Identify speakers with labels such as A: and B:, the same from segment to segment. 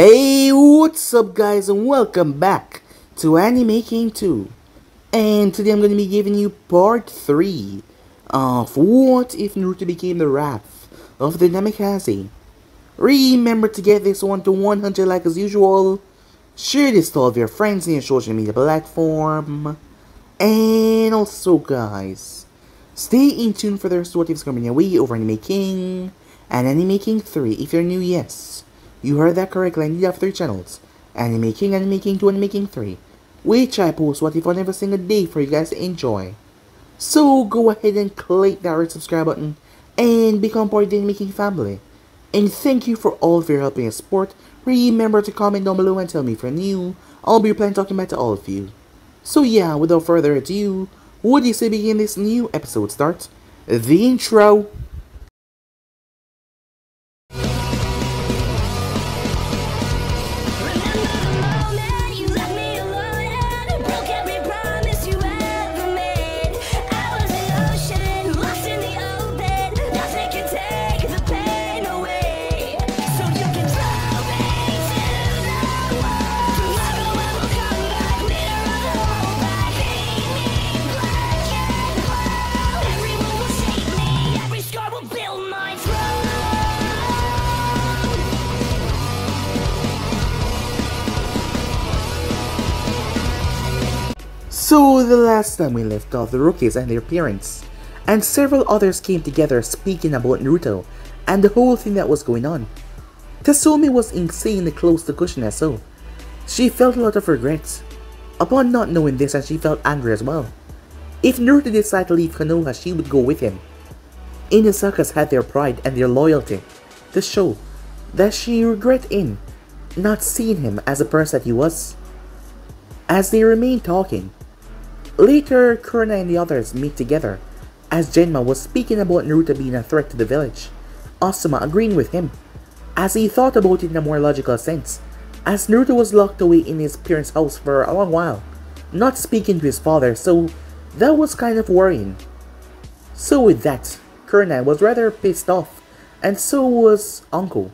A: Hey, what's up guys, and welcome back to Anime King 2. And today I'm going to be giving you part 3 of What If Naruto Became the Wrath of the Namikaze. Remember to get this one to 100 likes as usual. Share this to all of your friends in your social media platform. And also guys, stay in tune for the rest of what is coming your way over Anime King and Anime King 3. If you're new, yes, you heard that correctly. I need to have 3 channels: Anime King, Anime King 2, Anime King 3, which I post what if on every single day for you guys to enjoy. So go ahead and click that red subscribe button and become part of the Anime King family. And thank you for all of your help and support. Remember to comment down below and tell me if you're new. I'll be replying talking back to all of you. So yeah, without further ado, what do you say begin this new episode start? The intro. So the last time we left off, the rookies and their parents, and several others came together speaking about Naruto and the whole thing that was going on. Tasumi was insanely close to Kushina, so she felt a lot of regret upon not knowing this, and she felt angry as well. If Naruto decided to leave Konoha, she would go with him. Inusakas had their pride and their loyalty to show that she regret in not seeing him as a person that he was. As they remained talking, later, Kurna and the others meet together, as Genma was speaking about Naruto being a threat to the village, Asuma agreeing with him, as he thought about it in a more logical sense, as Naruto was locked away in his parents' house for a long while, not speaking to his father, so that was kind of worrying. So with that, Kurna was rather pissed off, and so was Uncle,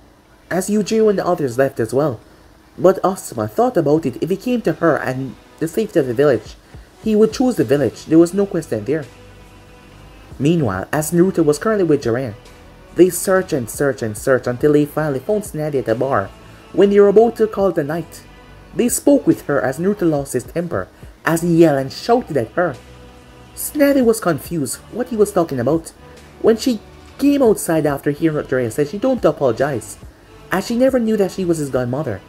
A: as Yujiro and the others left as well. But Asuma thought about it. If it came to her and the safety of the village, he would choose the village. There was no question there. Meanwhile, as Naruto was currently with Jiren, they searched and searched and searched until they finally found Tsunade at a bar. When they were about to call it a night, they spoke with her as Naruto lost his temper, as he yelled and shouted at her. Tsunade was confused what he was talking about. When she came outside after hearing what Jiren said, she told him to apologize, as she never knew that she was his godmother.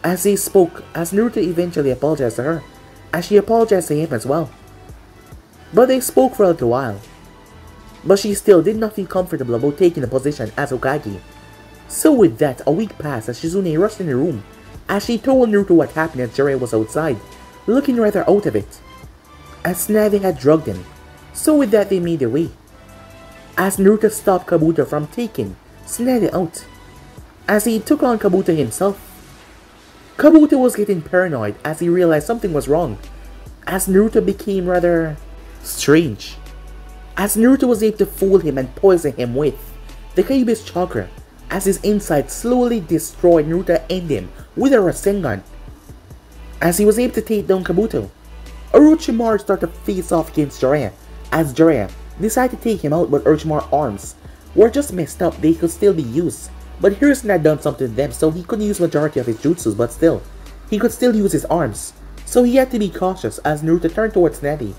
A: As they spoke, as Naruto eventually apologized to her, as she apologized to him as well. But they spoke for a little while, but she still did not feel comfortable about taking the position as Hokage. So with that, a week passed as Shizune rushed in the room, as she told Naruto what happened as Jiren was outside, looking rather out of it, as Tsunade had drugged him. So with that, they made their way, as Naruto stopped Kabuto from taking Tsunade out, as he took on Kabuto himself. Kabuto was getting paranoid as he realized something was wrong, as Naruto became rather strange, as Naruto was able to fool him and poison him with the Kyuubi's chakra, as his inside slowly destroyed Naruto and him with a Rasengan, as he was able to take down Kabuto. Orochimaru started to face off against Jiraiya, as Jiraiya decided to take him out, but Orochimaru's arms were just messed up. They could still be used. But Hiruzen had done something to them, so he couldn't use majority of his jutsus, but still, he could still use his arms. So he had to be cautious as Naruto turned towards Tsunade,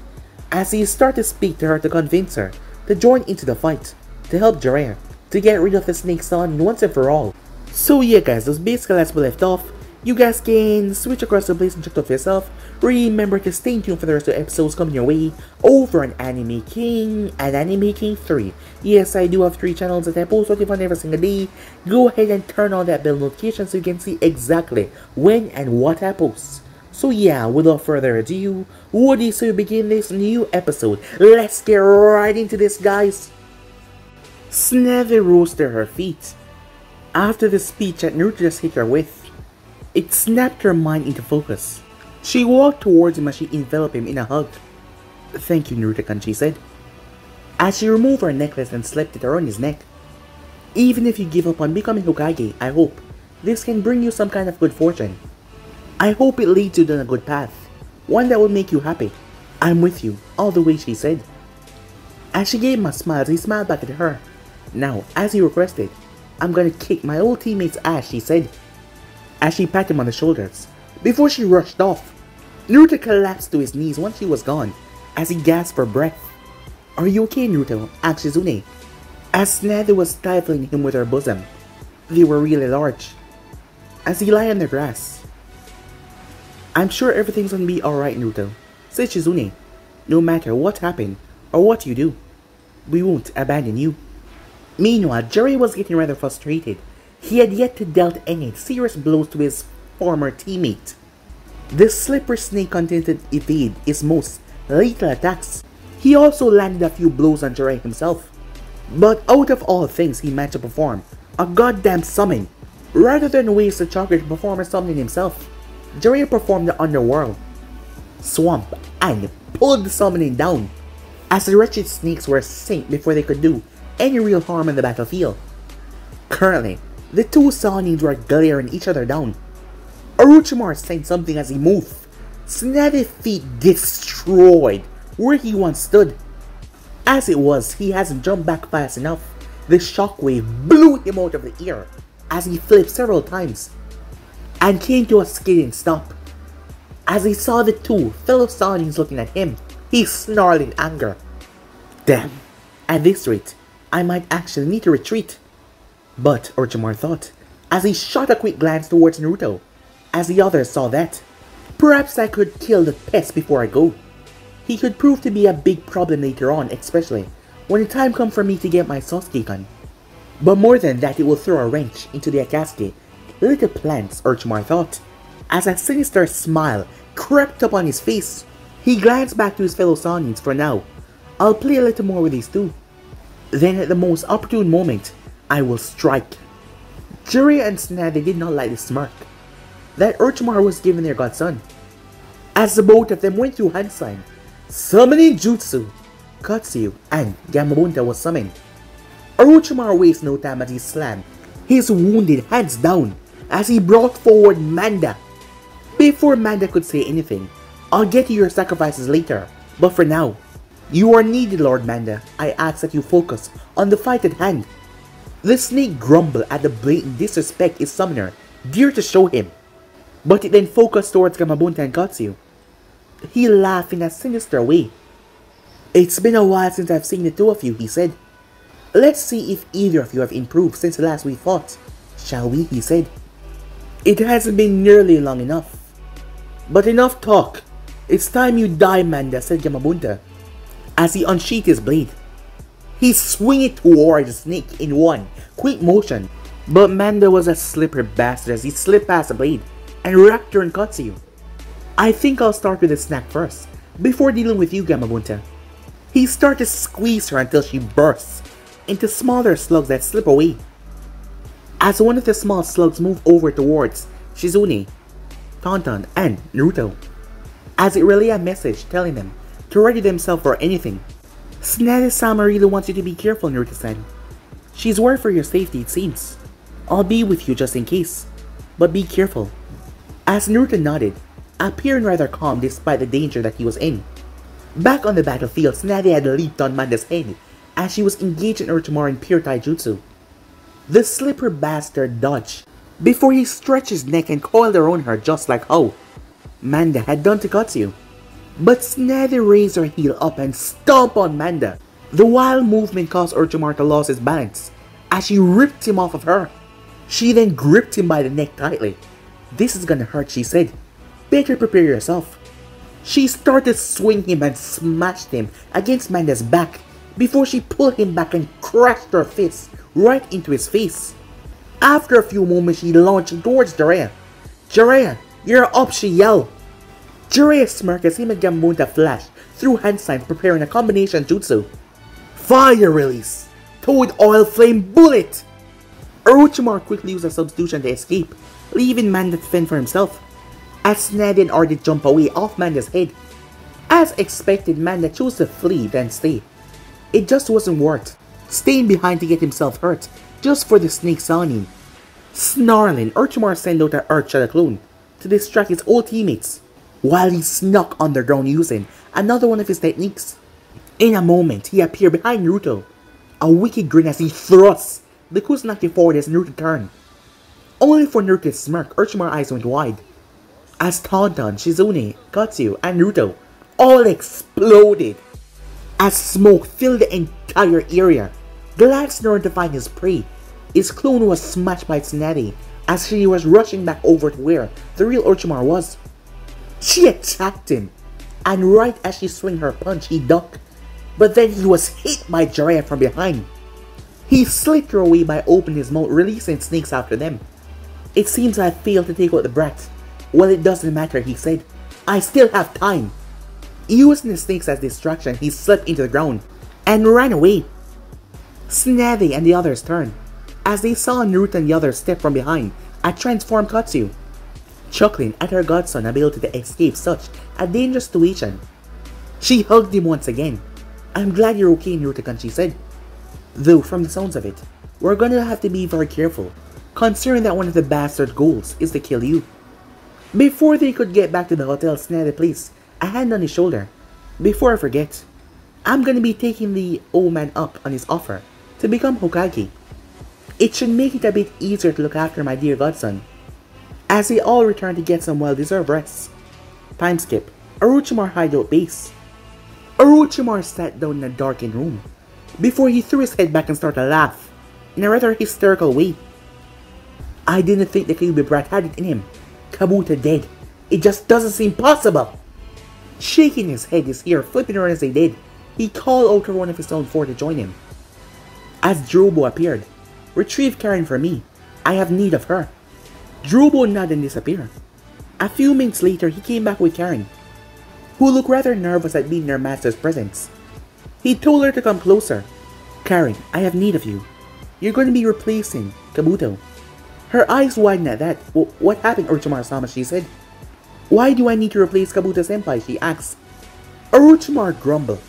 A: as he started to speak to her to convince her to join into the fight, to help Jiraiya, to get rid of the Snake Sun once and for all. So yeah guys, that's basically as we left off. You guys can switch across the place and check it out for yourself. Remember to stay tuned for the rest of the episodes coming your way over on Anime King and Anime King 3. Yes, I do have 3 channels that I post what you want every single day. Go ahead and turn on that bell notification so you can see exactly when and what I post. So yeah, without further ado, what do you say we begin this new episode? Let's get right into this, guys. Tsunade rose to her feet after the speech that Naruto just hit her with. It snapped her mind into focus. She walked towards him as she enveloped him in a hug. "Thank you, Naruto-kun," she said, as she removed her necklace and slipped it around his neck. "Even if you give up on becoming Hokage, I hope This can bring you some kind of good fortune. I hope it leads you down a good path, one that will make you happy. I'm with you, all the way, she said. As she gave him a smile, he smiled back at her. Now, as you requested, I'm gonna kick my old teammate's ass, she said, as she patted him on the shoulders, before she rushed off. Naruto collapsed to his knees once she was gone, as he gasped for breath. Are you okay, Naruto? Asked Shizune, as Tsunade was stifling him with her bosom. They were really large. As he lay on the grass. I'm sure everything's gonna be alright, Naruto, said Shizune. No matter what happened, or what you do, we won't abandon you. Meanwhile, Jerry was getting rather frustrated. He had yet to dealt any serious blows to his former teammate. The slippery snake contented evade his most lethal attacks. He also landed a few blows on Jiraiya himself. But out of all things he managed to perform, a goddamn summon. Rather than waste the chakra to perform a summoning himself, Jiraiya performed the underworld swamp and pulled the summoning down, as the wretched snakes were sink before they could do any real harm in the battlefield. Currently, the two Saiyans were glaring each other down. Orochimaru saying something as he moved. Tsunade's feet destroyed where he once stood. As it was, he hasn't jumped back fast enough. The shockwave blew him out of the air as he flipped several times and came to a skidding stop. As he saw the two fellow Saiyans looking at him, he snarled in anger. Damn, at this rate, I might actually need to retreat. But, Orochimaru thought, as he shot a quick glance towards Naruto, as the others saw that. Perhaps I could kill the pest before I go. He could prove to be a big problem later on, especially when the time comes for me to get my Sasuke gun. But more than that, it will throw a wrench into the Akatsuki little plans, Orochimaru thought, as a sinister smile crept up on his face. He glanced back to his fellow Saiyans. For now, I'll play a little more with these two. Then at the most opportune moment, I will strike. Jiraiya and Tsunade did not like the smirk that Orochimaru was giving their godson, as the both of them went through hand sign, summoning jutsu. Katsuyu and Gamabunta was summoned. Orochimaru wasted no time as he slammed his wounded hands down as he brought forward Manda. Before Manda could say anything, I'll get to your sacrifices later, but for now, you are needed, Lord Manda. I ask that you focus on the fight at hand. The snake grumbled at the blatant disrespect his summoner dared to show him, but it then focused towards Gamabunta and Katsuyu. He laughed in a sinister way. It's been a while since I've seen the two of you, he said. Let's see if either of you have improved since the last we fought, shall we, he said. It hasn't been nearly long enough. But enough talk. It's time you die, Manda, said Gamabunta, as he unsheathed his blade. He swung it towards the snake in one quick motion, but Manda was a slippery bastard as he slipped past the blade and wrapped her in Katsuyu. I think I'll start with the snack first, before dealing with you, Gamabunta. He started to squeeze her until she bursts into smaller slugs that slip away. As one of the small slugs moved over towards Shizune, Tauntaun, and Naruto, as it relayed a message telling them to ready themselves for anything. Tsunade-sama really wants you to be careful, Naruto-san. She's worried for your safety, it seems. I'll be with you just in case, but be careful. As Naruto nodded, appearing rather calm despite the danger that he was in. Back on the battlefield, Tsunade had leaped on Manda's head as she was engaged in Orochimaru in pure taijutsu. The slippery bastard dodged before he stretched his neck and coiled around her just like how Manda had done to Katsuyu. But Tsunade raised her heel up and stomped on Manda. The wild movement caused Orochimaru to lose his balance as she ripped him off of her. She then gripped him by the neck tightly. This is gonna hurt, she said. Better prepare yourself. She started swinging him and smashed him against Manda's back before she pulled him back and crashed her fist right into his face. After a few moments, she launched towards Jiraiya. Jiraiya, you're up, she yelled. Jiraiya smirked as him and Gamabunta flashed through hand signs preparing a combination jutsu. Fire release! Toad oil flame bullet! Orochimaru quickly used a substitution to escape, leaving Manda to fend for himself, as Tsunade and Ardit jump away off Manda's head. As expected, Manda chose to flee than stay. It just wasn't worth staying behind to get himself hurt just for the snake Sannin. Snarling, Orochimaru sent out an Earth Shadow clone to distract his old teammates, while he snuck underground using another one of his techniques. In a moment, he appeared behind Naruto, a wicked grin as he thrusts the Kusanagi forward as Naruto turned. Only for Naruto to smirk, Orochimaru's eyes went wide, as Tauntaun, Shizune, Katsu, and Naruto all exploded, as smoke filled the entire area. Glad Snoring to find his prey, his clone was smashed by Tsunade as she was rushing back over to where the real Orochimaru was. She attacked him, and right as she swung her punch, he ducked, but then he was hit by Jiraiya from behind. He slipped her away by opening his mouth, releasing snakes after them. It seems I failed to take out the brat. Well, it doesn't matter, he said. I still have time. Using the snakes as distraction, he slipped into the ground and ran away. Tsunade and the others turned, as they saw Naruto and the others step from behind and transform Katsu, chuckling at her godson's ability to escape such a dangerous situation. She hugged him once again. I'm glad you're okay, Naruto-kun, she said. Though, from the sounds of it, we're gonna have to be very careful, considering that one of the bastard goals is to kill you. Before they could get back to the hotel, Tsunade placed a hand on his shoulder. Before I forget, I'm gonna be taking the old man up on his offer to become Hokage. It should make it a bit easier to look after my dear godson. As they all returned to get some well-deserved rest. Time skip. Orochimaru hideout base. Orochimaru sat down in a darkened room before he threw his head back and started to laugh in a rather hysterical way. I didn't think the Kyuubi brat had it in him. Kabuto dead. It just doesn't seem possible. Shaking his head, his hair flipping around as they did, he called out to one of his own four to join him. As Drobo appeared, retrieve Karen for me. I have need of her. Drobo nodded and disappeared. A few minutes later, he came back with Karen, who looked rather nervous at being in her master's presence. He told her to come closer. Karen, I have need of you. You're going to be replacing Kabuto. Her eyes widened at that. What happened, Orochimaru-sama, she said. Why do I need to replace Kabuto-senpai, she asked. Orochimaru grumbled.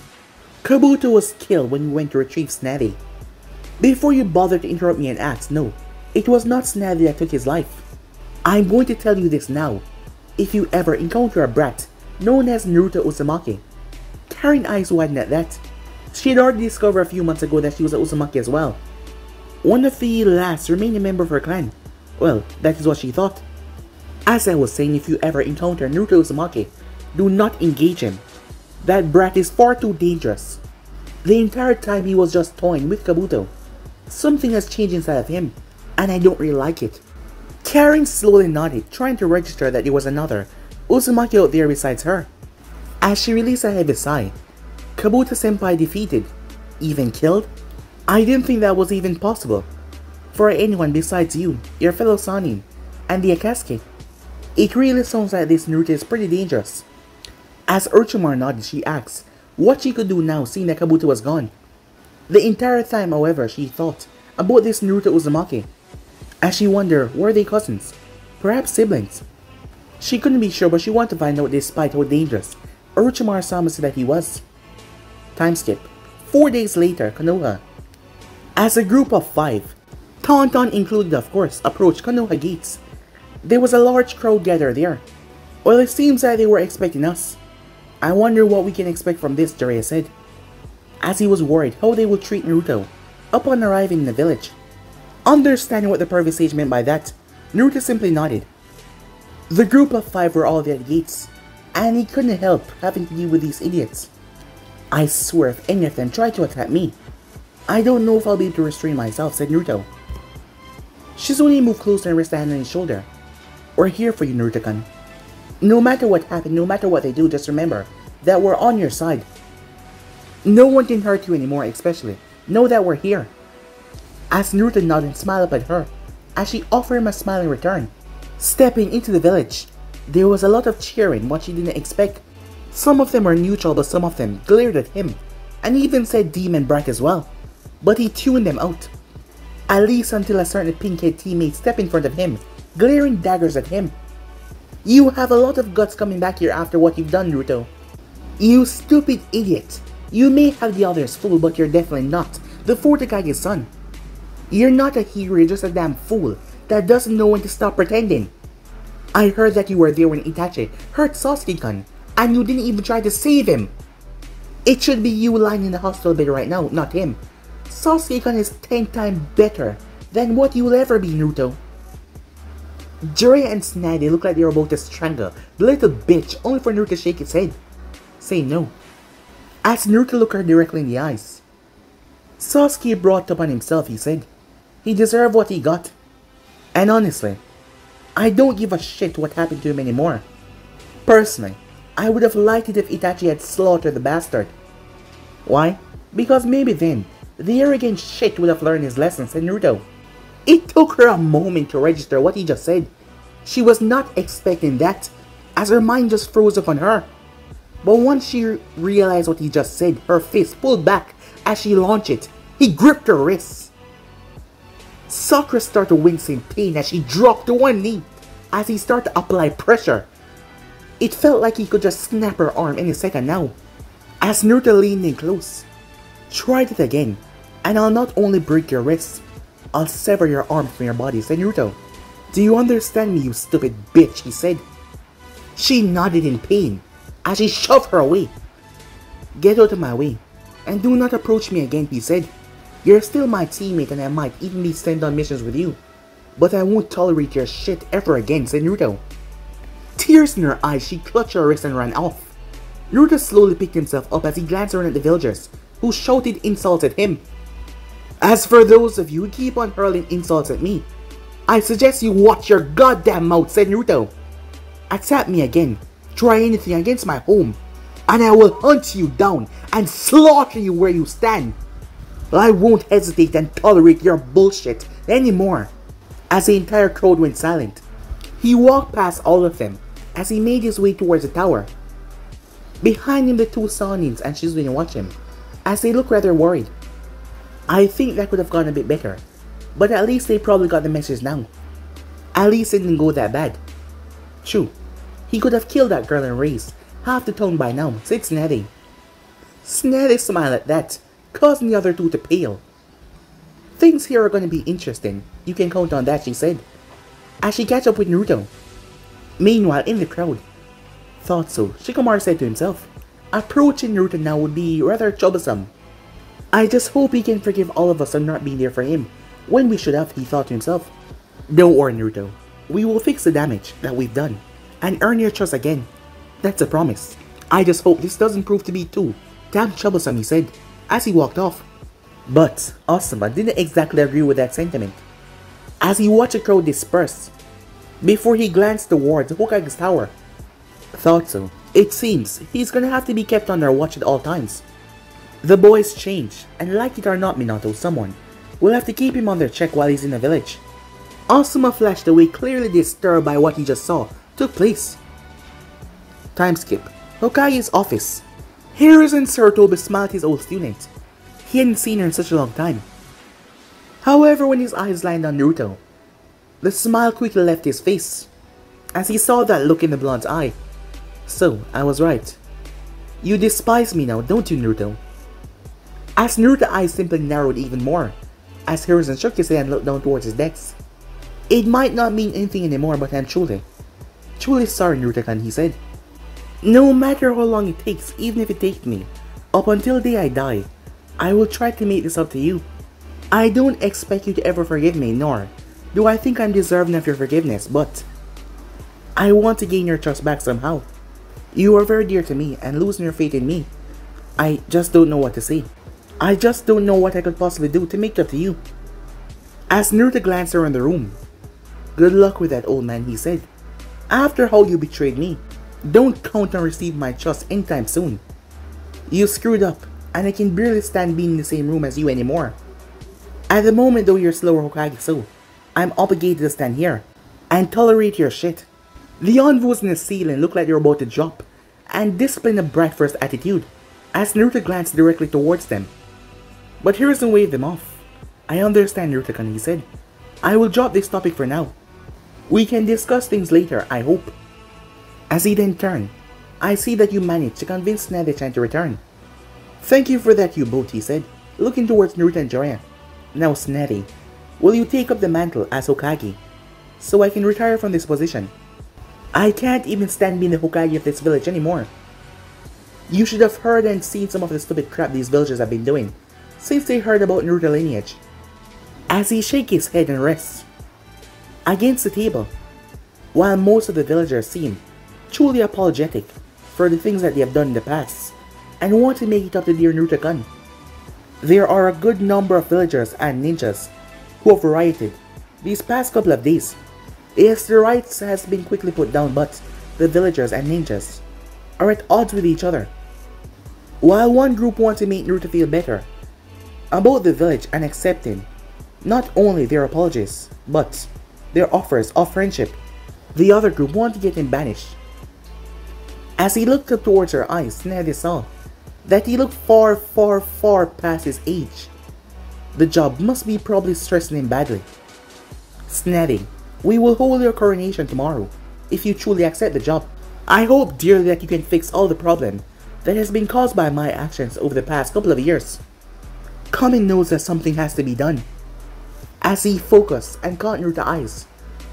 A: Kabuto was killed when you went to retrieve Tsunade. Before you bothered to interrupt me and ask, no, it was not Tsunade that took his life. I'm going to tell you this now. If you ever encounter a brat known as Naruto Uzumaki. Karen's eyes widened at that. She had already discovered a few months ago that she was a Uzumaki as well. One of the last remaining members of her clan. Well, that is what she thought. As I was saying, if you ever encounter Naruto Uzumaki, do not engage him. That brat is far too dangerous. The entire time he was just toying with Kabuto. Something has changed inside of him, and I don't really like it. Karen slowly nodded, trying to register that there was another Uzumaki out there besides her. As she released a heavy sigh, Kabuto-senpai defeated, even killed? I didn't think that was even possible. For anyone besides you, your fellow Sanin, and the Akatsuki. It really sounds like this Naruto is pretty dangerous. As Orochimaru nodded, she asked what she could do now seeing that Kabuto was gone. The entire time, however, she thought about this Naruto Uzumaki, as she wondered, were they cousins? Perhaps siblings? She couldn't be sure, but she wanted to find out despite how dangerous Orochimaru-sama said that he was. Time skip. 4 days later, Konoha. As a group of 5, Tauntaun included of course, approached Konoha gates. There was a large crowd gathered there. Well, it seems that they were expecting us. I wonder what we can expect from this, Jiraiya said, as he was worried how they would treat Naruto upon arriving in the village. Understanding what the perfect sage meant by that, Naruto simply nodded. The group of 5 were all there at the gates, and he couldn't help having to deal with these idiots. I swear if any of them tried to attack me, I don't know if I'll be able to restrain myself, said Naruto. Shizune moved closer and rested a hand on his shoulder. We're here for you, Naruto-kun. No matter what happened, no matter what they do, just remember that we're on your side. No one can hurt you anymore, especially know that we're here. As Naruto nodded and smiled up at her, as she offered him a smile in return. Stepping into the village, there was a lot of cheering, what she didn't expect. Some of them were neutral, but some of them glared at him, and even said demon brat as well. But he tuned them out. At least until a certain pink-haired teammate stepped in front of him, glaring daggers at him. You have a lot of guts coming back here after what you've done, Naruto. You stupid idiot. You may have the others fooled, but you're definitely not the fourth Hokage's son. You're not a hero, you're just a damn fool that doesn't know when to stop pretending. I heard that you were there when Itachi hurt Sasuke-kun, and you didn't even try to save him. It should be you lying in the hospital bed right now, not him. Sasuke-kun is 10 times better than what you will ever be, Naruto. Jiraiya and Tsunade look like they were about to strangle the little bitch, only for Naruto to shake his head, saying no. As Naruto looked her directly in the eyes. Sasuke brought upon himself, he said. He deserved what he got. And honestly, I don't give a shit what happened to him anymore. Personally, I would have liked it if Itachi had slaughtered the bastard. Why? Because maybe then, the arrogant shit would have learned his lessons, said Naruto. It took her a moment to register what he just said. She was not expecting that, as her mind just froze upon her. But once she realized what he just said, her fist pulled back as she launched it. He gripped her wrists. Sakura started to wince in pain as she dropped to one knee, as he started to apply pressure. It felt like he could just snap her arm any second now. As Naruto leaned in close. Tried it again, and I'll not only break your wrists, I'll sever your arm from your body, said Naruto. Do you understand me, you stupid bitch, he said. She nodded in pain, as he shoved her away. Get out of my way, and do not approach me again, he said. You're still my teammate and I might even be sent on missions with you. But I won't tolerate your shit ever again, said Naruto. Tears in her eyes, she clutched her wrist and ran off. Naruto slowly picked himself up as he glanced around at the villagers, who shouted insults at him. As for those of you who keep on hurling insults at me, I suggest you watch your goddamn mouth, said Naruto. Attack me again, try anything against my home, and I will hunt you down and slaughter you where you stand. I won't hesitate and tolerate your bullshit anymore. As the entire crowd went silent, he walked past all of them as he made his way towards the tower. Behind him, the two Sanins and Shizune watched him, as they looked rather worried. I think that could have gone a bit better, but at least they probably got the message now. At least it didn't go that bad. True, he could have killed that girl and raised half the town by now, said Tsunade. Tsunade smiled at that, causing the other two to pale. Things here are going to be interesting, you can count on that, she said, as she catch up with Naruto. Meanwhile, in the crowd. Thought so, Shikamaru said to himself. Approaching Naruto now would be rather troublesome. I just hope he can forgive all of us for not being there for him, when we should have, he thought to himself. Don't worry, Naruto. We will fix the damage that we've done, and earn your trust again. That's a promise. I just hope this doesn't prove to be too damn troublesome, he said, as he walked off. But Asuma didn't exactly agree with that sentiment, as he watched the crowd disperse, before he glanced towards Hokage's tower. Thought so. It seems he's gonna have to be kept on their watch at all times. The boys change, and like it or not, Minato, someone will have to keep him on their check while he's in the village. Asuma flashed away, clearly disturbed by what he just saw took place. Time skip. Hokage's office. Hiruzen Sarutobi smiled at his old student. He hadn't seen her in such a long time. However, when his eyes landed on Naruto, the smile quickly left his face, as he saw that look in the blonde's eye. So, I was right. You despise me now, don't you, Naruto? As Naruto's eyes simply narrowed even more, as Hiruzen shook his head and looked down towards his decks. It might not mean anything anymore, but I'm truly sorry, Naruto-kun, he said. No matter how long it takes, even if it takes me up until the day I die, I will try to make this up to you. I don't expect you to ever forgive me, nor do I think I'm deserving of your forgiveness, but I want to gain your trust back somehow. You are very dear to me, and losing your faith in me, I just don't know what to say. I just don't know what I could possibly do to make it up to you. As Naruto glanced around the room, good luck with that, old man, he said. After how you betrayed me, don't count on receiving my trust anytime soon. You screwed up, and I can barely stand being in the same room as you anymore. At the moment, though you're slower Hokage, so I'm obligated to stand here and tolerate your shit. The envoys in the ceiling looked like they were about to drop and displaying a bright first attitude as Naruto glanced directly towards them. But Hiruzen waved them off. I understand, Naruto-kun, he said. I will drop this topic for now. We can discuss things later, I hope. As he then turned, I see that you managed to convince Tsunade-chan to return. Thank you for that, you both, he said, looking towards Naruto and Jiraiya. Now, Tsunade, will you take up the mantle as Hokage so I can retire from this position. I can't even stand being the Hokage of this village anymore. You should have heard and seen some of the stupid crap these villagers have been doing since they heard about Naruto lineage. As he shakes his head and rests against the table, while most of the villagers seem truly apologetic for the things that they have done in the past and want to make it up to dear Naruto-kun. There are a good number of villagers and ninjas who have rioted these past couple of days. Yes, the riots has been quickly put down, but the villagers and ninjas are at odds with each other. While one group wants to make Naruto feel better about the village and accepting not only their apologies, but their offers of friendship, the other group want to get him banished. As he looked up towards her eyes, Tsunade saw that he looked far, far, far past his age. The job must be probably stressing him badly. Tsunade, we will hold your coronation tomorrow if you truly accept the job. I hope dearly that you can fix all the problem that has been caused by my actions over the past couple of years. Kamen knows that something has to be done. As he focused and caught Naruto's eyes,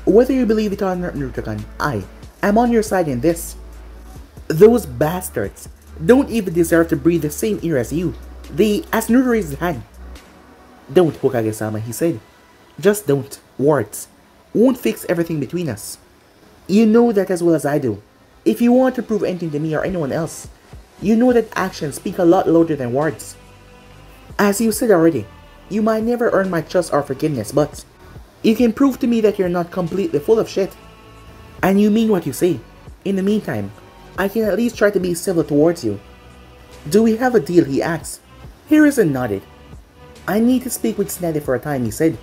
A: whether you believe it or not, Naruto-kun, I am on your side in this. Those bastards don't even deserve to breathe the same air as you. As Naruto raised his hand. Don't, Hokage-sama, he said. Just don't. Words won't fix everything between us. You know that as well as I do. If you want to prove anything to me or anyone else, you know that actions speak a lot louder than words. As you said already, you might never earn my trust or forgiveness, but you can prove to me that you're not completely full of shit. And you mean what you say. In the meantime, I can at least try to be civil towards you. Do we have a deal, he asked. Hiruzen nodded. I need to speak with Tsunade for a time, he said.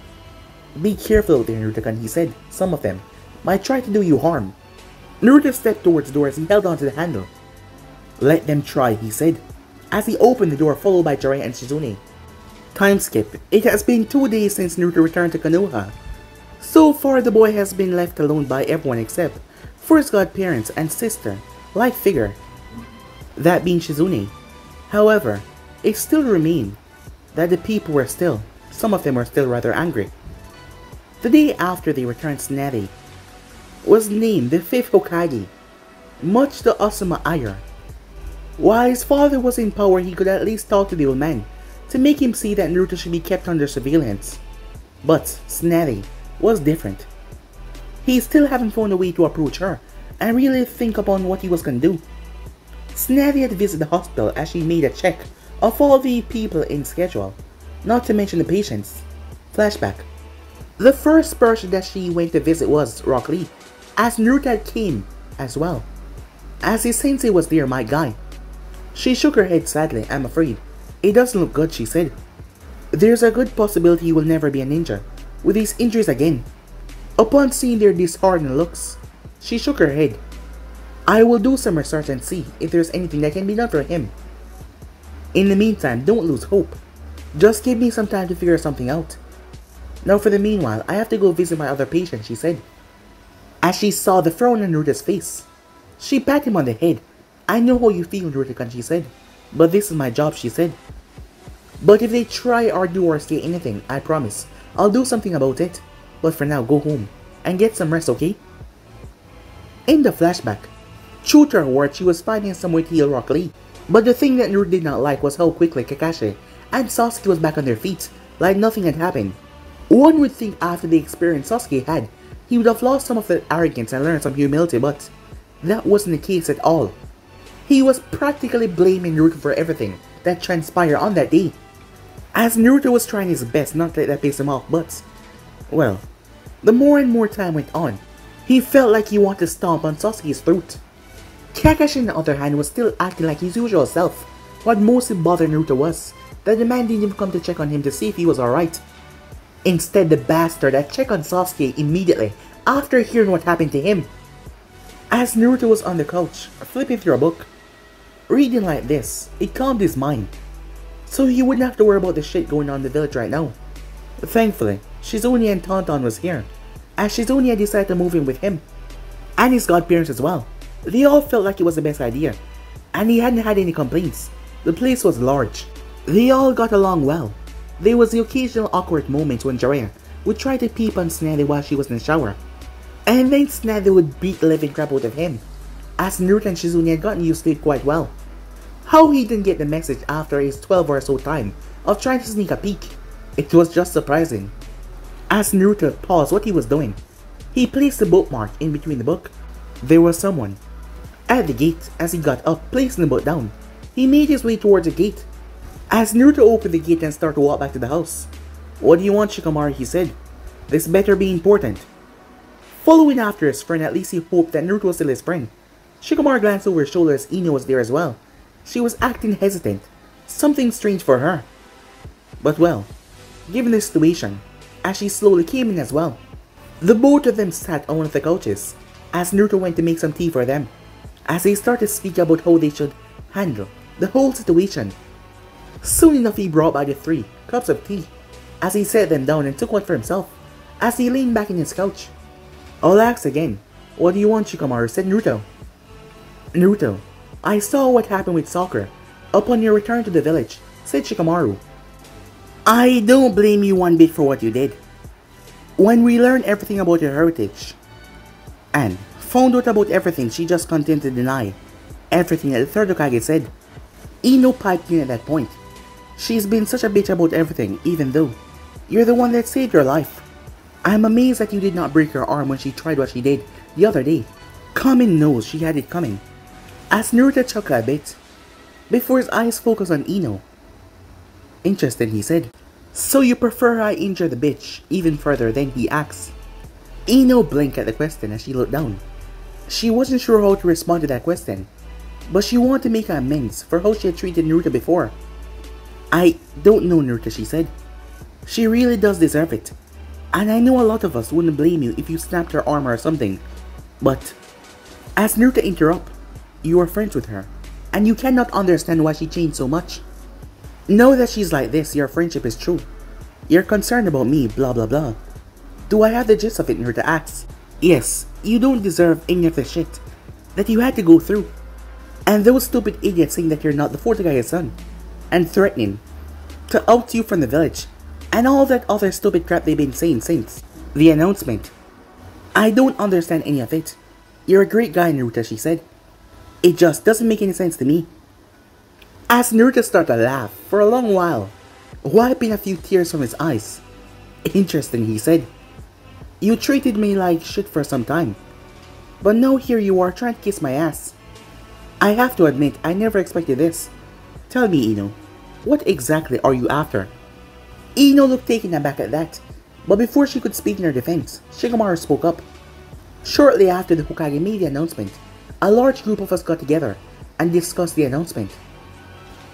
A: Be careful out there, Naruto-kun, he said. Some of them might try to do you harm. Naruto stepped towards the door as he held onto the handle. Let them try, he said, as he opened the door followed by Jiraiya and Shizune. Time skip. It has been 2 days since Naruto returned to Konoha. So far the boy has been left alone by everyone except for his godparents and sister-like figure, that being Shizune. However, it still remained that the people were still, some of them were still rather angry. The day after they returned, Tsunade was named the 5th Hokage, much to Asuma ire. While his father was in power, he could at least talk to the old man to make him see that Naruto should be kept under surveillance. But Tsunade was different. He still hadn't found a way to approach her and really think upon what he was gonna do. Tsunade had visited the hospital as she made a check of all the people in schedule, not to mention the patients. Flashback. The first person that she went to visit was Rock Lee, as Naruto came as well. As his sensei was there, my guy. She shook her head sadly. I'm afraid it doesn't look good, she said. There's a good possibility he will never be a ninja with these injuries again. Upon seeing their disheartened looks, she shook her head. I will do some research and see if there's anything that can be done for him. In the meantime, don't lose hope. Just give me some time to figure something out. Now for the meanwhile, I have to go visit my other patient, she said. As she saw the frown on Naruto's face, she pat him on the head. I know how you feel, Naruto-kun, she said. But this is my job, she said. But if they try or do or say anything, I promise, I'll do something about it. But for now, go home and get some rest, okay? In the flashback, true to her word, she was finding some way to heal Rock Lee. But the thing that Naruto did not like was how quickly Kakashi and Sasuke was back on their feet, like nothing had happened. One would think after the experience Sasuke had, he would have lost some of that arrogance and learned some humility, but that wasn't the case at all. He was practically blaming Naruto for everything that transpired on that day. As Naruto was trying his best not to let that piss him off, but, well, the more and more time went on, he felt like he wanted to stomp on Sasuke's throat. Kakashi on the other hand was still acting like his usual self. What mostly bothered Naruto was that the man didn't even come to check on him to see if he was alright. Instead, the bastard had checked on Sasuke immediately after hearing what happened to him. As Naruto was on the couch, flipping through a book, reading like this, it calmed his mind, so he wouldn't have to worry about the shit going on in the village right now. Thankfully, Shizune and Tauntaun was here, as Shizune had decided to move in with him, and his godparents as well. They all felt like it was the best idea, and he hadn't had any complaints. The place was large. They all got along well. There was the occasional awkward moments when Jiraiya would try to peep on Tsunade while she was in the shower. and then Snather would beat the living crap out of him, as Naruto and Shizune had gotten used to it quite well. How he didn't get the message after his 12 or so time of trying to sneak a peek, it was just surprising. As Naruto paused what he was doing, he placed the bookmark in between the book. There was someone at the gate. As he got up, placing the book down, he made his way towards the gate. As Naruto opened the gate and started to walk back to the house. "What do you want, Shikamaru?" he said. "This better be important." Following after his friend, at least he hoped that Naruto was still his friend. Shikamaru glanced over his shoulder as Ino was there as well. She was acting hesitant, something strange for her. But well, given the situation, as she slowly came in as well. The both of them sat on one of the couches, as Naruto went to make some tea for them, as they started to speak about how they should handle the whole situation. Soon enough he brought by the 3 cups of tea, as he set them down and took one for himself, as he leaned back in his couch. "I'll ask again. What do you want, Shikamaru?" said Naruto. "Naruto, I saw what happened with Sakura upon your return to the village," said Shikamaru. "I don't blame you one bit for what you did. When we learned everything about your heritage, and found out about everything she just continued to deny, everything that the third Hokage said, Ino piped in at that point. She's been such a bitch about everything, even though you're the one that saved her life. I'm amazed that you did not break her arm when she tried what she did the other day. Kamen knows she had it coming." As Naruto chuckled a bit, before his eyes focused on Ino. "Interesting," he said. "So you prefer I injure the bitch even further than?" he asked. Ino blinked at the question as she looked down. She wasn't sure how to respond to that question, but she wanted to make amends for how she had treated Naruto before. "I don't know, Naruto," she said. "She really does deserve it. And I know a lot of us wouldn't blame you if you snapped her arm or something. But," as Naruto interrupted, "you are friends with her, and you cannot understand why she changed so much. Know that she's like this, your friendship is true. You're concerned about me, blah blah blah." "Do I have the gist of it?" Naruto asks. "Yes, you don't deserve any of the shit that you had to go through. And those stupid idiots saying that you're not the fourth guy's son, and threatening to out you from the village, and all that other stupid crap they've been saying since the announcement. I don't understand any of it. You're a great guy, Naruto," she said. "It just doesn't make any sense to me." As Naruto started to laugh for a long while, wiping a few tears from his eyes. "Interesting," he said. "You treated me like shit for some time, but now here you are trying to kiss my ass. I have to admit, I never expected this. Tell me, Ino, what exactly are you after?" Ino looked taken aback at that, but before she could speak in her defense, Shikamaru spoke up. "Shortly after the Hokage made the announcement, a large group of us got together and discussed the announcement.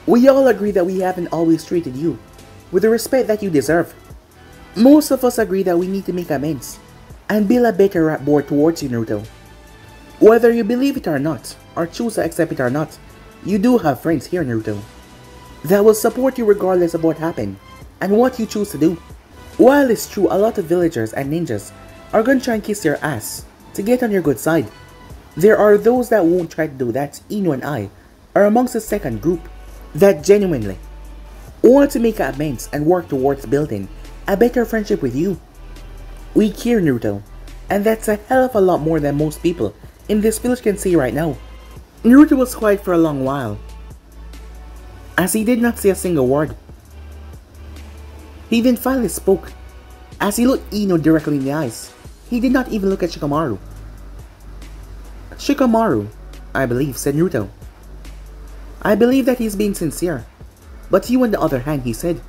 A: We all agree that we haven't always treated you with the respect that you deserve. Most of us agree that we need to make amends and build a better rap board towards you, Naruto. Whether you believe it or not, or choose to accept it or not, you do have friends here, Naruto, that will support you regardless of what happened and what you choose to do. While it's true a lot of villagers and ninjas are gonna try and kiss your ass to get on your good side, there are those that won't try to do that. Ino and I are amongst the second group that genuinely want to make amends and work towards building a better friendship with you. We care, Naruto, and that's a hell of a lot more than most people in this village can say right now." Naruto was quiet for a long while, as he did not say a single word. He then finally spoke, as he looked Ino directly in the eyes. He did not even look at Shikamaru. "Shikamaru, I believe," said Naruto. "I believe that he's being sincere. But you on the other hand," he said,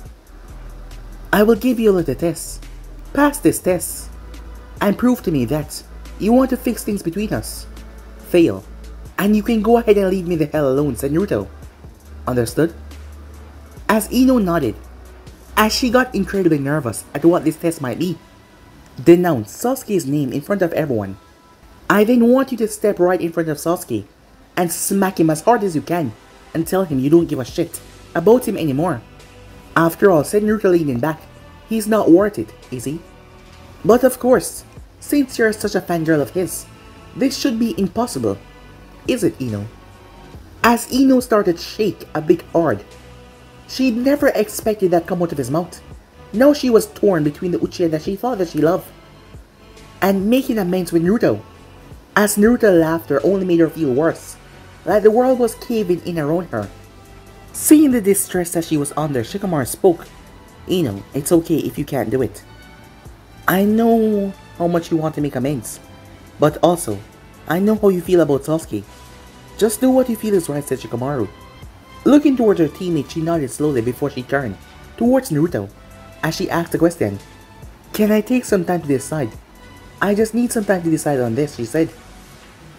A: "I will give you a little test. Pass this test, and prove to me that you want to fix things between us. Fail, and you can go ahead and leave me the hell alone," said Naruto. "Understood?" As Ino nodded, as she got incredibly nervous at what this test might be. "Denounce Sasuke's name in front of everyone. I then want you to step right in front of Sasuke and smack him as hard as you can and tell him you don't give a shit about him anymore. After all," said Naruto leaning back, "he's not worth it, is he? But of course, since you're such a fangirl of his, this should be impossible. Is it, Ino?" As Ino started to shake a bit hard. She'd never expected that come out of his mouth. Now she was torn between the Uchiha that she thought that she loved and making amends with Naruto. As Naruto's laughter only made her feel worse, like the world was caving in around her. Seeing the distress that she was under, Shikamaru spoke. Ino, it's okay if you can't do it. I know how much you want to make amends, but also, I know how you feel about Sasuke. Just do what you feel is right, said Shikamaru. Looking towards her teammate, she nodded slowly before she turned towards Naruto, as she asked the question. Can I take some time to decide? I just need some time to decide on this, she said.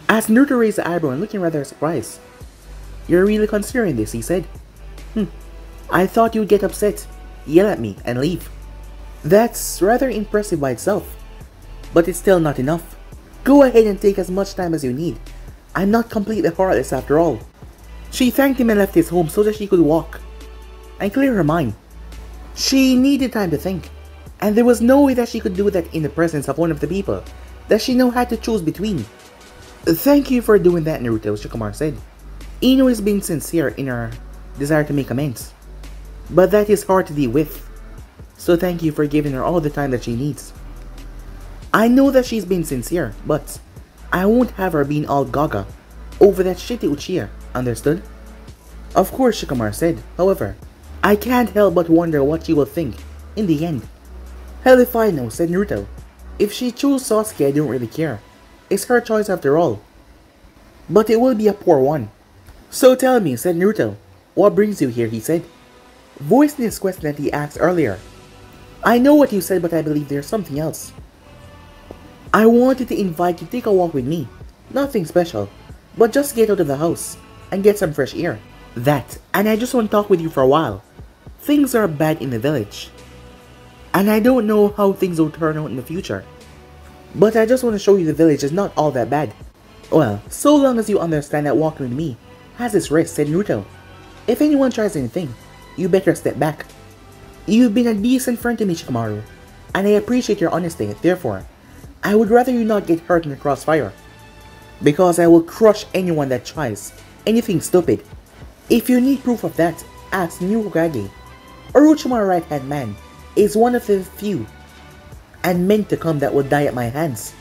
A: As Naruto raised the eyebrow and looking rather surprised. You're really considering this, he said. I thought you'd get upset, yell at me, and leave. That's rather impressive by itself, but it's still not enough. Go ahead and take as much time as you need. I'm not completely heartless after all. She thanked him and left his home so that she could walk and clear her mind. She needed time to think, and there was no way that she could do that in the presence of one of the people that she now had to choose between. Thank you for doing that, Naruto, Shikamaru said. Ino is being sincere in her desire to make amends, but that is hard to deal with, so thank you for giving her all the time that she needs. I know that she's been sincere, but I won't have her being all gaga over that shitty Uchiha, understood? Of course, Shikamaru said. However, I can't help but wonder what she will think in the end. Hell if I know, said Naruto. If she chose Sasuke, I don't really care. It's her choice after all. But it will be a poor one. So tell me, said Naruto, what brings you here, he said, voicing his question that he asked earlier. I know what you said, but I believe there's something else. I wanted to invite you to take a walk with me. Nothing special, but just get out of the house and get some fresh air. That, and I just want to talk with you for a while. Things are bad in the village, and I don't know how things will turn out in the future. But I just want to show you the village is not all that bad. Well, so long as you understand that walking with me has its risks, said Naruto. If anyone tries anything, you better step back. You've been a decent friend to me, Shikamaru, and I appreciate your honesty. Therefore, I would rather you not get hurt in the crossfire, because I will crush anyone that tries anything stupid. If you need proof of that, ask new Hokage. Orochimaru's right-hand man is one of the few and meant to come that will die at my hands.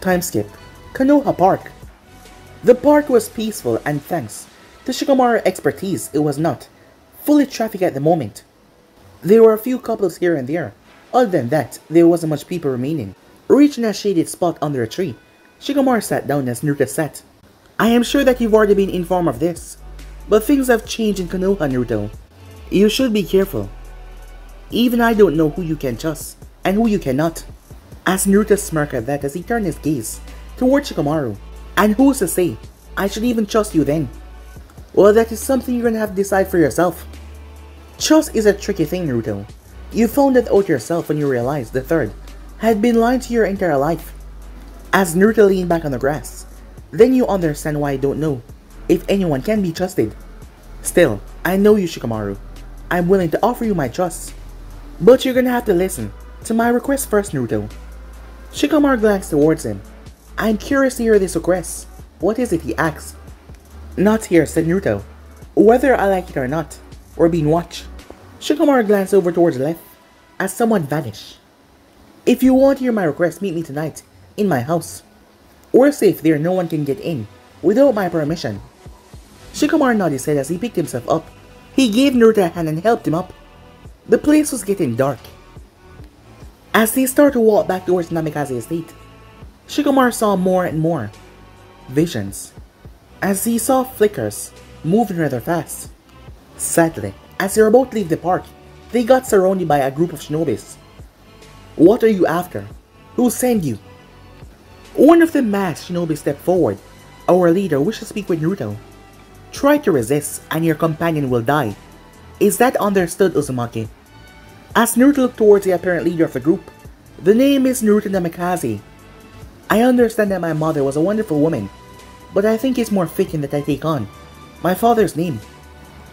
A: Time skip. Konoha Park. The park was peaceful, and thanks to Shikamaru's expertise, it was not fully trafficked at the moment. There were a few couples here and there. Other than that, there wasn't much people remaining. Reaching a shaded spot under a tree, Shikamaru sat down as Naruto sat. I am sure that you've already been informed of this, but things have changed in Konoha, Naruto. You should be careful. Even I don't know who you can trust and who you cannot. As Naruto smirked at that as he turned his gaze towards Shikamaru. And who's to say I should even trust you then? Well, that is something you're gonna have to decide for yourself. Trust is a tricky thing, Naruto. You found that out yourself when you realized the third had been lying to your entire life. As Naruto leaned back on the grass, then you understand why I don't know if anyone can be trusted. Still, I know you, Shikamaru. I'm willing to offer you my trust. But you're gonna have to listen to my request first, Naruto. Shikamaru glanced towards him. I'm curious to hear this request. What is it, he asked. Not here, said Naruto. Whether I like it or not, we're being watched. Shikamaru glanced over towards the left as someone vanished. If you want to hear my request, meet me tonight in my house. We're safe there, no one can get in without my permission. Shikamaru nodded his head as he picked himself up. He gave Naruto a hand and helped him up. The place was getting dark. As they started to walk back towards Namikaze estate, Shikamaru saw more and more visions, as he saw flickers moving rather fast. Sadly, as they were about to leave the park, they got surrounded by a group of shinobis. What are you after? Who sent you? One of the masked shinobi stepped forward. Our leader wishes to speak with Naruto. Try to resist and your companion will die. Is that understood, Uzumaki? As Naruto looked towards the apparent leader of the group, the name is Naruto Namikaze. I understand that my mother was a wonderful woman, but I think it's more fitting that I take on my father's name.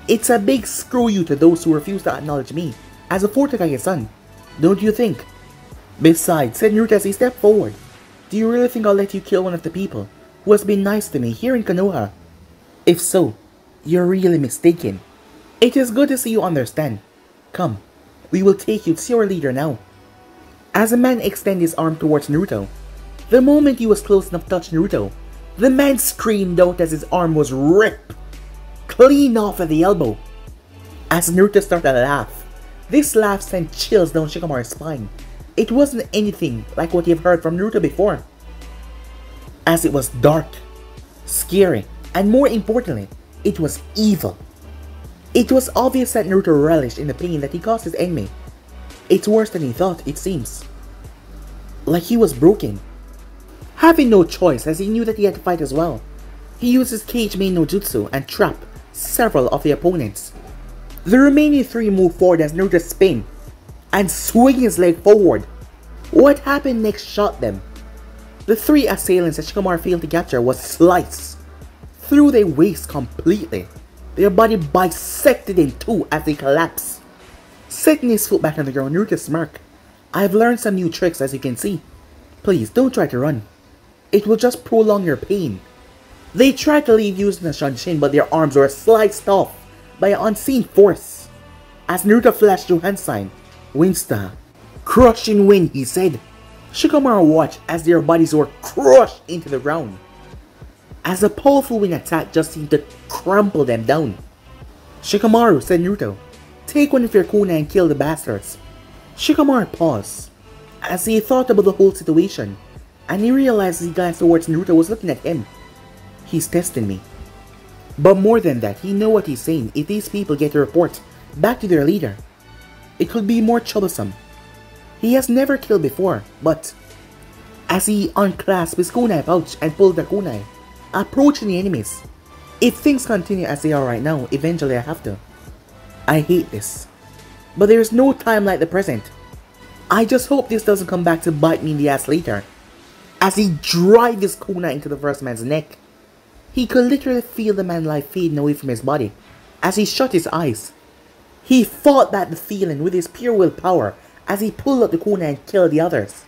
A: It's a big screw you to those who refuse to acknowledge me as a fourth Hokage's son, don't you think? Besides, said Naruto as he stepped forward, do you really think I'll let you kill one of the people who has been nice to me here in Konoha? If so, you're really mistaken. It is good to see you understand. Come, we will take you to see our leader now. as the man extended his arm towards Naruto. The moment he was close enough to touch Naruto, the man screamed out as his arm was ripped clean off at the elbow. As Naruto started to laugh, this laugh sent chills down Shikamaru's spine. It wasn't anything like what you've heard from Naruto before, as it was dark, scary, and more importantly, it was evil. It was obvious that Naruto relished in the pain that he caused his enemy. It's worse than he thought, it seems. Like he was broken. Having no choice as he knew that he had to fight as well, he used his cage main no jutsu and trapped several of the opponents. The remaining three moved forward as Naruto spun and swung his leg forward. What happened next shocked them. The three assailants that Shikamaru failed to capture was sliced through their waist completely, their body bisected in two as they collapsed. Setting his foot back on the ground, Naruto smirked. I've learned some new tricks, as you can see. Please don't try to run. It will just prolong your pain. They tried to leave using the Shanshin, but their arms were sliced off by an unseen force. As Naruto flashed through hand sign, Winsta, crushing wind, he said. Shikamaru watched as their bodies were crushed into the ground, as a powerful wind attack just seemed to crumple them down. Shikamaru, said Naruto, take one of your kunai and kill the bastards. Shikamaru paused as he thought about the whole situation, and he realized as he glanced towards Naruto was looking at him. He's testing me. But more than that, he knows what he's saying. If these people get a report back to their leader, it could be more troublesome. He has never killed before, but as he unclasped his kunai pouch and pulled the kunai, approaching the enemies. If things continue as they are right now, eventually I have to. I hate this, but there is no time like the present. I just hope this doesn't come back to bite me in the ass later. As he drives his kunai into the first man's neck, he could literally feel the man's life fading away from his body. As he shut his eyes, he fought back the feeling with his pure willpower as he pulled up the kunai and killed the others.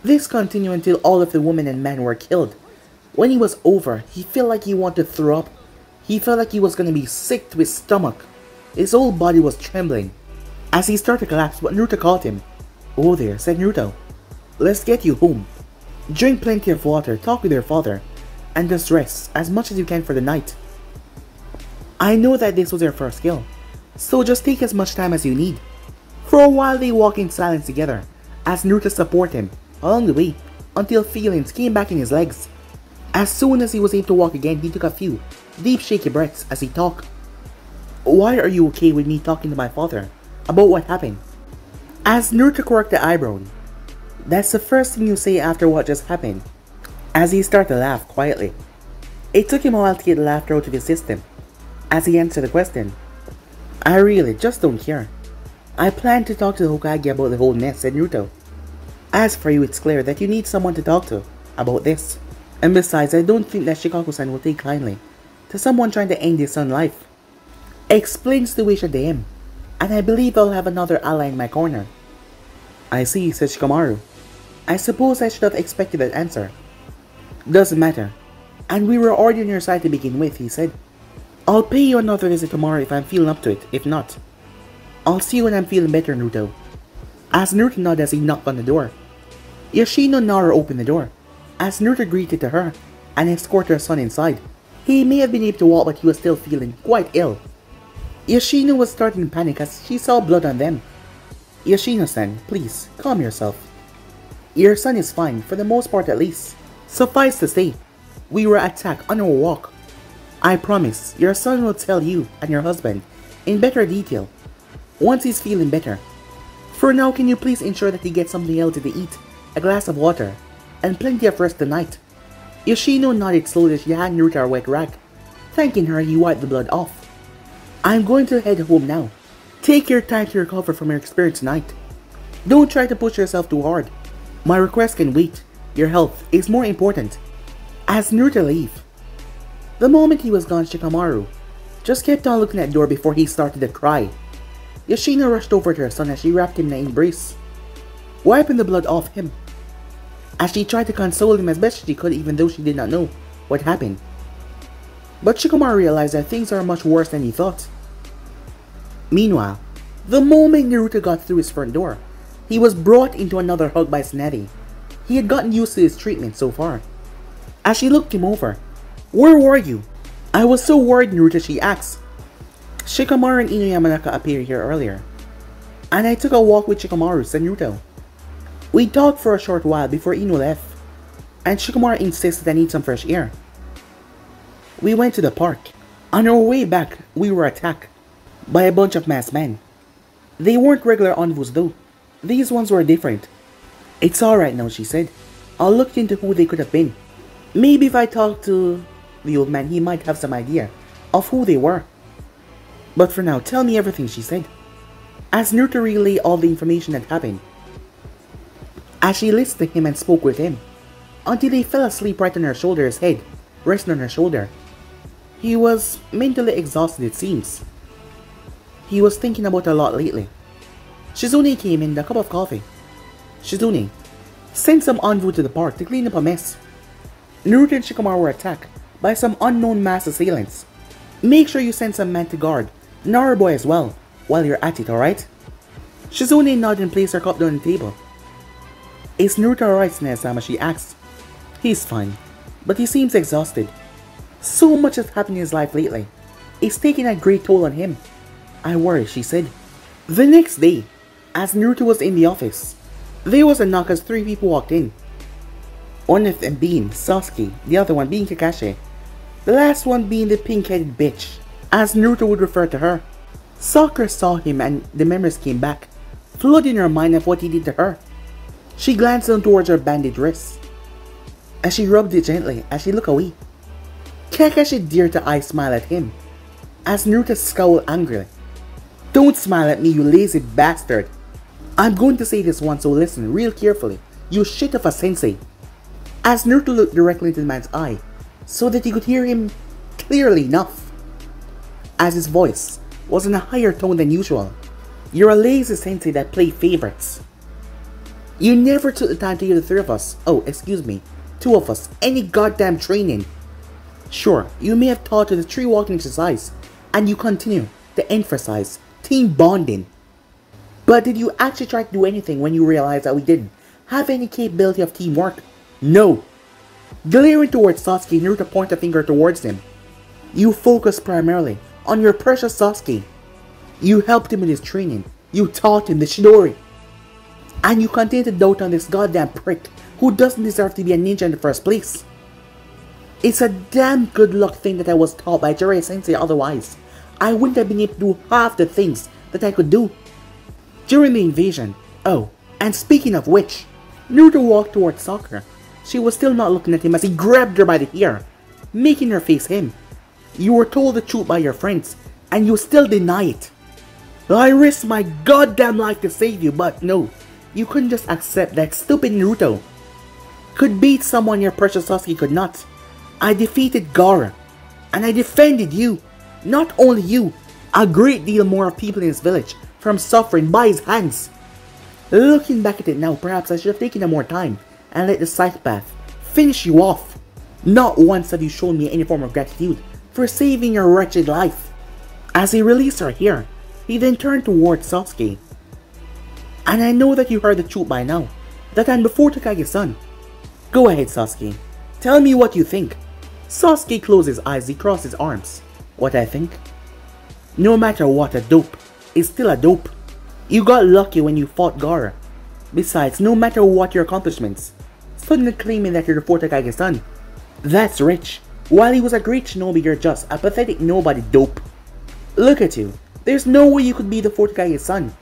A: This continued until all of the women and men were killed. When he was over, he felt like he wanted to throw up. He felt like he was going to be sick to his stomach. His whole body was trembling. As he started to collapse, but Naruto caught him. Oh there, said Naruto. Let's get you home. Drink plenty of water, talk with your father, and just rest as much as you can for the night. I know that this was your first kill, so just take as much time as you need. For a while they walked in silence together, as Naruto supported him along the way, until feelings came back in his legs. As soon as he was able to walk again, he took a few deep shaky breaths as he talked. Why are you okay with me talking to my father about what happened? As Naruto corrected the eyebrow, that's the first thing you say after what just happened. As he started to laugh quietly. It took him a while to get the laughter out of his system. As he answered the question, I really just don't care. I plan to talk to the Hokage about the whole mess, said Naruto. As for you, it's clear that you need someone to talk to about this. And besides, I don't think that Shikaku-san will take kindly to someone trying to end his son's life. Explain the situation to him, and I believe I'll have another ally in my corner. I see, said Shikamaru. I suppose I should have expected that answer. Doesn't matter. And we were already on your side to begin with, he said. I'll pay you another visit tomorrow if I'm feeling up to it. If not, I'll see you when I'm feeling better, Naruto. As Naruto nodded as he knocked on the door, Yoshino Nara opened the door, as Naruto greeted to her and escorted her son inside. He may have been able to walk, but he was still feeling quite ill. Yoshino was starting to panic as she saw blood on them. Yoshino-san, please, calm yourself. Your son is fine, for the most part at least. Suffice to say, we were attacked on our walk. I promise, your son will tell you and your husband in better detail once he's feeling better. For now, can you please ensure that he gets something else to eat, a glass of water, and plenty of rest tonight? Yoshino nodded slowly as she handed Naruto a wet rag. Thanking her, he wiped the blood off. I'm going to head home now. Take your time to recover from your experience tonight. Don't try to push yourself too hard. My request can wait. Your health is more important. As Naruto left, the moment he was gone, Shikamaru just kept on looking at the door before he started to cry. Yoshino rushed over to her son as she wrapped him in an embrace, wiping the blood off him, as she tried to console him as best she could, even though she did not know what happened. But Shikamaru realized that things are much worse than he thought. Meanwhile, the moment Naruto got through his front door, He was brought into another hug by Tsunade. He had gotten used to his treatment so far. As she looked him over, "Where were you?" "I was so worried, Naruto," she asked. "Shikamaru and Inoyamanaka appeared here earlier, and I took a walk with Shikamaru," said Naruto. "We talked for a short while before Ino left, and Shikamaru insisted I need some fresh air. We went to the park. On our way back, we were attacked by a bunch of masked men. They weren't regular envoys though. These ones were different." "It's alright now," she said. "I'll look into who they could have been. Maybe if I talk to the old man, he might have some idea of who they were. But for now, tell me everything," she said, as Naruto relayed all the information that happened. As she listened to him and spoke with him, until he fell asleep right on her shoulder, his head resting on her shoulder. He was mentally exhausted, it seems. He was thinking about a lot lately. Shizune came in with a cup of coffee. "Shizune, send some envoy to the park to clean up a mess. Naruto and Shikamaru were attacked by some unknown mass assailants. Make sure you send some men to guard Naruboy as well, while you're at it, alright?" Shizune nodded and placed her cup down on the table. "Is Naruto alright, Tsunade-sama?" she asked. "He's fine, but he seems exhausted. So much has happened in his life lately. It's taking a great toll on him. I worry," she said. The next day, as Naruto was in the office, there was a knock as 3 people walked in. One of them being Sasuke, the other one being Kakashi, the last one being the pink-headed bitch, as Naruto would refer to her. Sakura saw him and the memories came back, flooding her mind of what he did to her. She glanced down towards her bandaged wrist, as she rubbed it gently as she looked away. Kakashi dared to eye smile at him, as Naruto scowled angrily. "Don't smile at me, you lazy bastard. I'm going to say this once, so listen real carefully, you shit of a sensei." As Naruto looked directly into the man's eye, so that he could hear him clearly enough, as his voice was in a higher tone than usual. "You're a lazy sensei that play favorites. You never took the time to give the 3 of us, oh excuse me, 2 of us, any goddamn training. Sure, you may have taught to the 3 walking exercise, and you continue to emphasize team bonding. But did you actually try to do anything when you realized that we didn't have any capability of teamwork? No." Glaring towards Sasuke, Naruto pointed a finger towards him. "You focused primarily on your precious Sasuke. You helped him in his training. You taught him the Chidori. And you continue to dote on this goddamn prick who doesn't deserve to be a ninja in the first place. It's a damn good luck thing that I was taught by Jiraiya Sensei, otherwise I wouldn't have been able to do half the things that I could do during the invasion. Oh, and speaking of which," Naruto walked towards Sakura. She was still not looking at him as he grabbed her by the hair, making her face him. "You were told the truth by your friends, and you still deny it. I risked my goddamn life to save you, but no, you couldn't just accept that stupid Naruto could beat someone your precious Sasuke could not. I defeated Gaara, and I defended you. Not only you, a great deal more of people in this village from suffering by his hands. Looking back at it now, perhaps I should have taken more time and let the psychopath finish you off. Not once have you shown me any form of gratitude for saving your wretched life." As he released her hair, he then turned towards Sasuke. "And I know that you heard the truth by now, that I'm the 4th Hokage's son. Go ahead, Sasuke. Tell me what you think." Sasuke closed his eyes, he crossed his arms. "What I think? No matter what, a dope is still a dope. You got lucky when you fought Gaara. Besides, no matter what your accomplishments, suddenly claiming that you're the 4th Hokage's son, that's rich. While he was a great shinobi, you're just a pathetic nobody dope. Look at you. There's no way you could be the 4th Hokage's son.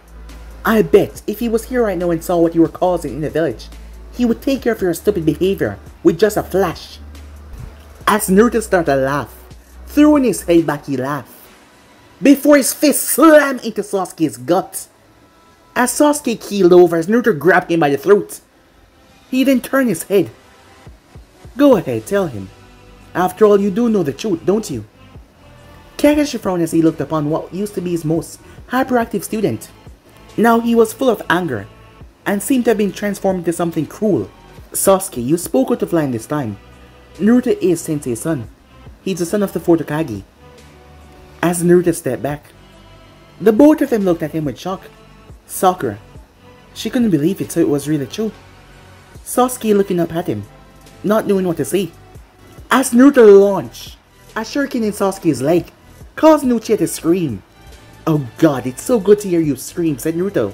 A: I bet if he was here right now and saw what you were causing in the village, he would take care of your stupid behavior with just a flash." As Naruto started to laugh, throwing his head back, he laughed, before his fist slammed into Sasuke's gut. As Sasuke keeled over, as Naruto grabbed him by the throat, he then turned his head. "Go ahead, tell him. After all, you do know the truth, don't you?" Kakashi frowned as he looked upon what used to be his most hyperactive student. Now he was full of anger, and seemed to have been transformed into something cruel. "Sasuke, you spoke out of line this time. Naruto is Sensei's son. He's the son of the 4th Hokage." As Naruto stepped back, the both of them looked at him with shock. "Sakura, She couldn't believe it, so it was really true. Sasuke looking up at him, not knowing what to say. As Naruto launched a shuriken in Sasuke's leg, causing Uchiha to scream. "Oh god, it's so good to hear you scream," said Naruto.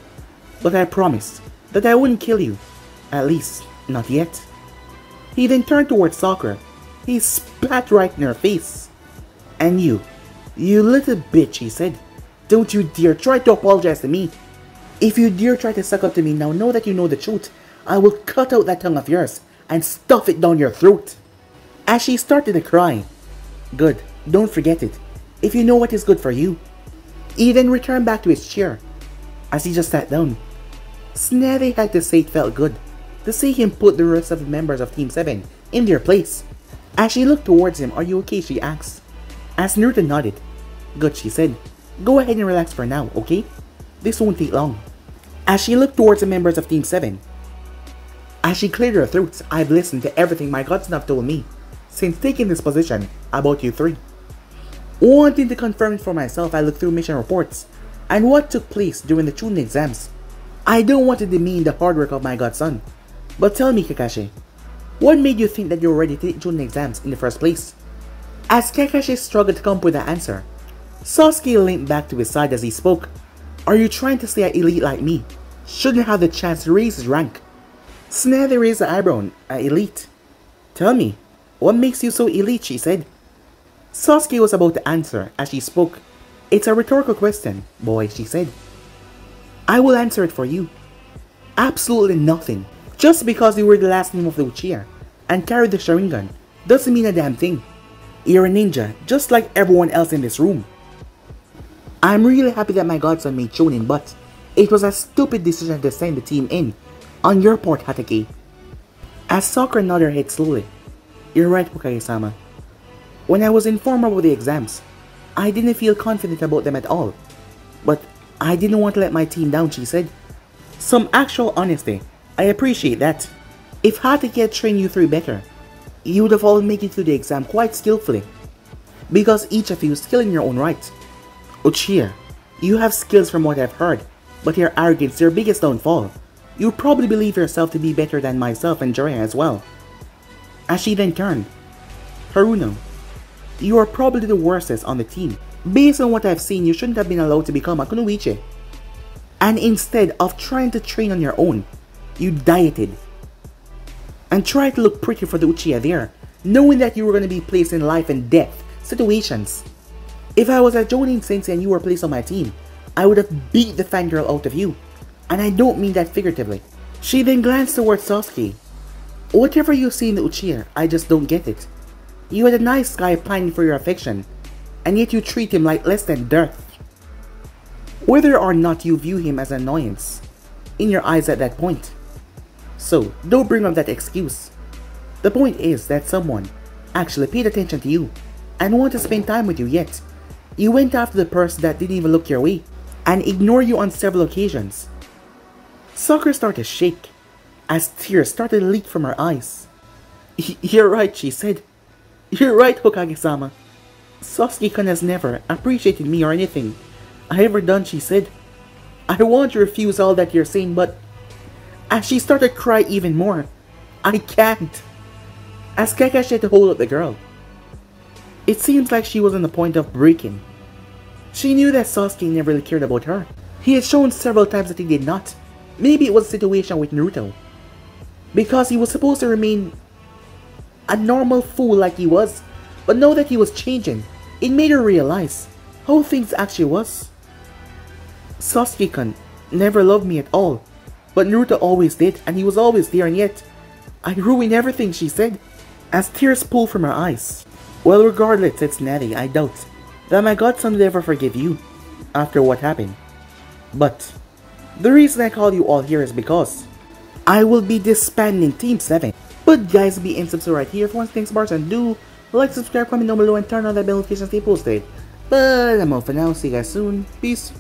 A: "But I promised that I wouldn't kill you. At least, not yet." He then turned towards Sakura. He spat right in her face. "And you little bitch," he said. "Don't you dare try to apologize to me. If you dare try to suck up to me now, know that you know the truth. I will cut out that tongue of yours and stuff it down your throat." As she started to cry. "Good, don't forget it. If you know what is good for you." He then returned back to his chair. As he just sat down, Snazzy had to say it felt good to see him put the rest of the members of Team 7 in their place. As she looked towards him, "Are you okay?" she asked. As Naruto nodded. "Good," she said. "Go ahead and relax for now, okay? This won't take long." As she looked towards the members of Team 7, as she cleared her throat, "I've listened to everything my godson have told me since taking this position about you three. Wanting to confirm it for myself, I looked through mission reports and what took place during the Chunin exams. I don't want to demean the hard work of my godson, but tell me, Kakashi, what made you think that you were ready to take Chunin exams in the first place?" As Kakashi struggled to come up with an answer, Sasuke leaned back to his side as he spoke. "Are you trying to say an elite like me shouldn't have the chance to raise his rank?" Snazzy raised the eyebrow. "An elite? Tell me, what makes you so elite?" she said. Sasuke was about to answer as she spoke. "It's a rhetorical question, boy," she said. "I will answer it for you. Absolutely nothing. Just because you were the last name of the Uchiha and carried the Sharingan doesn't mean a damn thing. You're a ninja, just like everyone else in this room. I'm really happy that my godson made Chunin, but it was a stupid decision to send the team in on your part, Hatake." As Sakura nodded her head slowly. "You're right, Hokage-sama. When I was informed about the exams, I didn't feel confident about them at all. But I didn't want to let my team down," she said. "Some actual honesty. I appreciate that. If Hatake had trained you three better, you would have all made it through the exam quite skillfully. Because each of you is skilled in your own right. Uchiha, you have skills from what I've heard, but your arrogance is your biggest downfall. You probably believe yourself to be better than myself and Jiraiya as well." As she then turned, "Haruno, you are probably the worstest on the team. Based on what I've seen, you shouldn't have been allowed to become a kunoichi. And instead of trying to train on your own, you dieted and tried to look pretty for the Uchiha there, knowing that you were going to be placed in life and death situations. If I was a Jonin sensei and you were placed on my team, I would have beat the fangirl out of you. And I don't mean that figuratively." She then glanced towards Sasuke. "Whatever you see in the Uchiha, I just don't get it. You had a nice guy pining for your affection, and yet you treat him like less than dirt. Whether or not you view him as an annoyance in your eyes at that point. So, don't bring up that excuse. The point is that someone actually paid attention to you and wanted to spend time with you, yet you went after the person that didn't even look your way and ignored you on several occasions." Sakura started to shake as tears started to leak from her eyes. "You're right," she said. "You're right, Hokage-sama. Sasuke-kun has never appreciated me or anything I ever done," she said. "I want to refuse all that you're saying, but..." As she started to cry even more, "I can't." As Kakashi had to hold up the girl. It seems like she was on the point of breaking. She knew that Sasuke never really cared about her. He had shown several times that he did not. Maybe it was a situation with Naruto, because he was supposed to remain a normal fool like he was, but now that he was changing, it made her realize how things actually was. "Sasuke-kun never loved me at all, but Naruto always did, and he was always there, and yet I ruined everything," she said, as tears pulled from her eyes. "Well, regardless," said Snazzy, "I doubt that my godson would ever forgive you after what happened. But the reason I call you all here is because I will be disbanding Team 7. But guys, be in subscribe right here. If you want things bars, and do like, subscribe, comment down below, and turn on that bell notification to stay posted. But I'm out for now. See you guys soon. Peace.